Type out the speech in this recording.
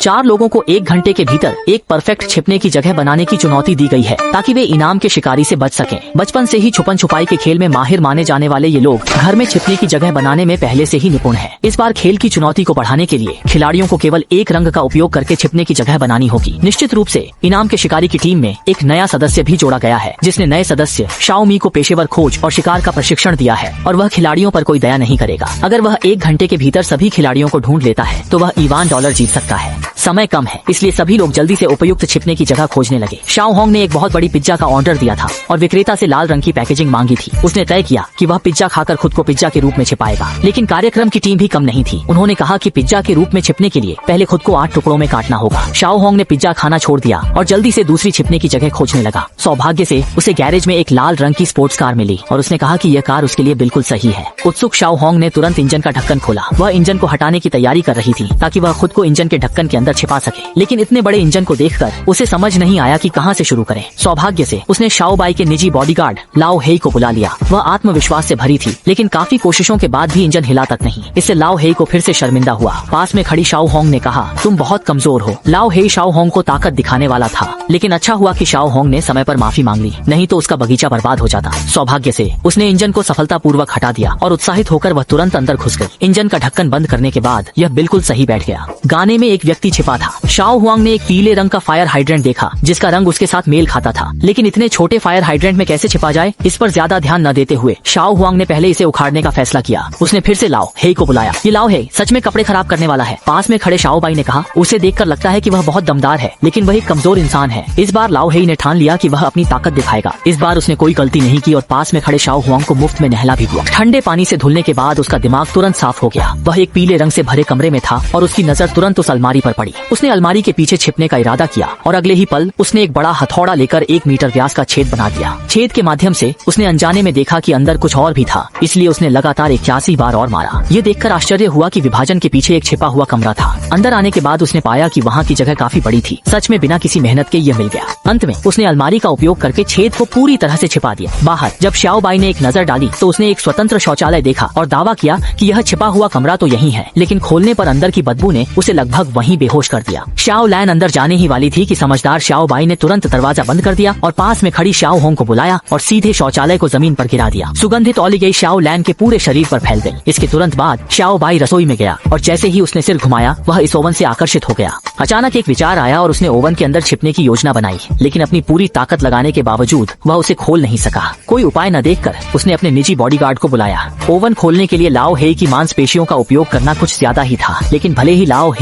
4 लोगों को 1 घंटे के भीतर एक परफेक्ट छिपने की जगह बनाने की चुनौती दी गई है ताकि वे इनाम के शिकारी से बच सकें। बचपन से ही छुपन छुपाई के खेल में माहिर माने जाने वाले ये लोग घर में छिपने की जगह बनाने में पहले से ही निपुण हैं। इस बार खेल की चुनौती को बढ़ाने के लिए खिलाड़ियों को केवल एक रंग का उपयोग करके छिपने की जगह बनानी होगी। निश्चित रूप से इनाम के शिकारी की टीम में एक नया सदस्य भी जोड़ा गया है, जिसने नए सदस्य शाओमी को पेशेवर खोज और शिकार का प्रशिक्षण दिया है और वह खिलाड़ियों पर कोई दया नहीं करेगा। अगर वह 1 घंटे के भीतर सभी खिलाड़ियों को ढूंढ लेता है तो वह $1 जीत सकता है। समय कम है, इसलिए सभी लोग जल्दी से उपयुक्त छिपने की जगह खोजने लगे। शाओ होंग ने एक बहुत बड़ी पिज्जा का ऑर्डर दिया था और विक्रेता से लाल रंग की पैकेजिंग मांगी थी। उसने तय किया कि वह पिज्जा खाकर खुद को पिज्जा के रूप में छिपाएगा, लेकिन कार्यक्रम की टीम भी कम नहीं थी। उन्होंने कहा कि पिज्जा के रूप में छिपने के लिए पहले खुद को 8 टुकड़ों में काटना होगा। शाओ होंग ने पिज्जा खाना छोड़ दिया और जल्दी से दूसरी छिपने की जगह खोजने लगा। सौभाग्य से उसे गैरेज में एक लाल रंग की स्पोर्ट्स कार मिली और उसने कहा कि यह कार उसके लिए बिल्कुल सही है। उत्सुक शाओ होंग ने तुरंत इंजन का ढक्कन खोला। वह इंजन को हटाने की तैयारी कर रही थी ताकि वह खुद को इंजन के ढक्कन के अंदर छिपा सके, लेकिन इतने बड़े इंजन को देखकर उसे समझ नहीं आया कि कहां से शुरू करें। सौभाग्य से उसने शाओ बाई के निजी बॉडीगार्ड लाओ हेई को बुला लिया। वह आत्मविश्वास से भरी थी, लेकिन काफी कोशिशों के बाद भी इंजन हिला तक नहीं। इससे लाओ हेई को फिर से शर्मिंदा हुआ। पास में खड़ी शाओ होंग ने कहा, तुम बहुत कमजोर हो। लाओ हेई शाओ होंग को ताकत दिखाने वाला था, लेकिन अच्छा हुआ कि शाओ होंग ने समय पर माफी मांग ली, नहीं तो उसका बगीचा बर्बाद हो जाता। सौभाग्य से उसने इंजन को सफलतापूर्वक हटा दिया और उत्साहित होकर वह तुरंत अंदर घुस गई। इंजन का ढक्कन बंद करने के बाद यह बिल्कुल सही बैठ गया। गाने में एक व्यक्ति छिपा था। शाओ हुआंग ने एक पीले रंग का फायर हाइड्रेंट देखा जिसका रंग उसके साथ मेल खाता था, लेकिन इतने छोटे फायर हाइड्रेंट में कैसे छिपा जाए, इस पर ज्यादा ध्यान न देते हुए शाओ हुआंग ने पहले इसे उखाड़ने का फैसला किया। उसने फिर से लाओ हेई को बुलाया। ये लाओ हेई सच में कपड़े खराब करने वाला है। पास में खड़े शाओ बाई ने कहा, उसे देखकर लगता है कि वह बहुत दमदार है, लेकिन वह एक कमजोर इंसान है। इस बार लाओ हेई ने ठान लिया कि वह अपनी ताकत दिखाएगा। इस बार उसने कोई गलती नहीं की और पास में खड़े शाओ हुआंग को मुफ्त में नहला भी दिया। ठंडे पानी से धुलने के बाद उसका दिमाग तुरंत साफ हो गया। वह एक पीले रंग से भरे कमरे में था और उसकी नजर तुरंत उस अलमारी पर पड़ी। उसने अलमारी के पीछे छिपने का इरादा किया और अगले ही पल उसने एक बड़ा हथौड़ा लेकर 1 मीटर व्यास का छेद बना दिया। छेद के माध्यम से उसने अनजाने में देखा कि अंदर कुछ और भी था, इसलिए उसने लगातार 81 बार और मारा। ये देखकर आश्चर्य हुआ कि विभाजन के पीछे एक छिपा हुआ कमरा था। अंदर आने के बाद उसने पाया कि वहाँ की जगह काफी बड़ी थी। सच में बिना किसी मेहनत के यह मिल गया। अंत में उसने अलमारी का उपयोग करके छेद को पूरी तरह से छिपा दिया। बाहर जब शाओ बाई ने एक नजर डाली तो उसने एक स्वतंत्र शौचालय देखा और दावा किया कि यह छिपा हुआ कमरा तो यही है, लेकिन खोलने पर अंदर की बदबू ने उसे लगभग वहीं बेहोश कर दिया। शाओ लैन अंदर जाने ही वाली थी कि समझदार शाओ बाई ने तुरंत दरवाजा बंद कर दिया और पास में खड़ी शाओ होंग को बुलाया और सीधे शौचालय को जमीन पर गिरा दिया। सुगंधित औली गई शाओ लैन के पूरे शरीर पर फैल गई। इसके तुरंत बाद शाओ बाई रसोई में गया और जैसे ही उसने सिर घुमाया वह इस ओवन से आकर्षित हो गया। अचानक एक विचार आया और उसने ओवन के अंदर छिपने की योजना बनाई, लेकिन अपनी पूरी ताकत लगाने के बावजूद वह उसे खोल नहीं सका। कोई उपाय न देखकर उसने अपने निजी बॉडीगार्ड को बुलाया। ओवन खोलने के लिए लाओ हेई की मांसपेशियों का उपयोग करना कुछ ज्यादा ही था, लेकिन भले ही लाओ हेई